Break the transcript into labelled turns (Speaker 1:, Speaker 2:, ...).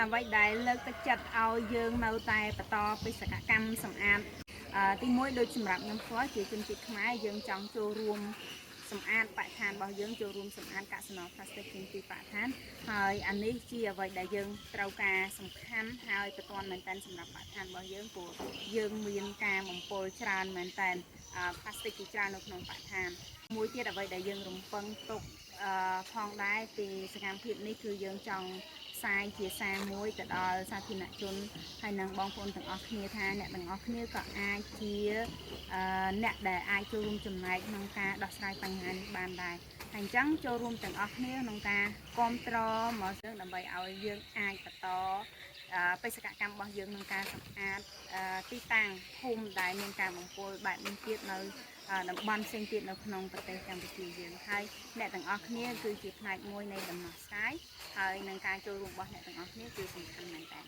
Speaker 1: អ្វីដែលលើកទឹកចិត្តឲ្យយើងនៅតែបន្តបេសកកម្មសម្អាតទីមួយដូចសម្រាប់ខ្ញុំផ្ទាល់ជាជនជាតិខ្មែរយើងចង់ចូលរួមសម្អាតបរិស្ថានរបស់យើងចូលរួមសម្អាតកាកសំណល់ផ្លាស្ទិកចេញពីបរិស្ថានហើយអានេះជាអ្វីដែលយើងត្រូវការសំខាន់ហើយបន្ទាន់មែនតើសម្រាប់បរិស្ថានរបស់យើងព្រោះយើងមានការបំពុលច្រើនមែនតើផ្លាស្ទិកជាច្រើននៅក្នុងបរិស្ថានមួយទៀតអ្វីដែលយើងរំពឹងទុកផងដែរពីសកម្មភាពនេះគឺយើងចង់ផ្សាយជាសារមួយទៅដល់សាធារណជនហើយនិងបងប្អូនទាំងអស់គ្នាថាអ្នកទាំងអស់គ្នាក៏អាចជាអ្នកដែលអាចចូលរួមចំណែកក្នុងការដោះស្រាយបញ្ហានេះបានដែរហើយអញ្ចឹងចូលរួមទាំងអស់គ្នាក្នុងការគាំទ្រមកយើងដើម្បីឲ្យយើងអាចបន្តបេសកកម្មរបស់យើងក្នុងការសម្អាតទីតាំងភូមិដែលមានការបំពុលបែបនេះទៀតនៅតំបន់ផ្សេងទៀតនៅក្នុងប្រទេសកម្ពុជាយើងហើយអ្នកទាំងអស់គ្នាគឺជាផ្នែកមួយនៃដំណោះស្រាយហើយនឹងការចូលរួមរបស់អ្នកទាំងអស់គ្នាគឺសំខាន់មែនតើ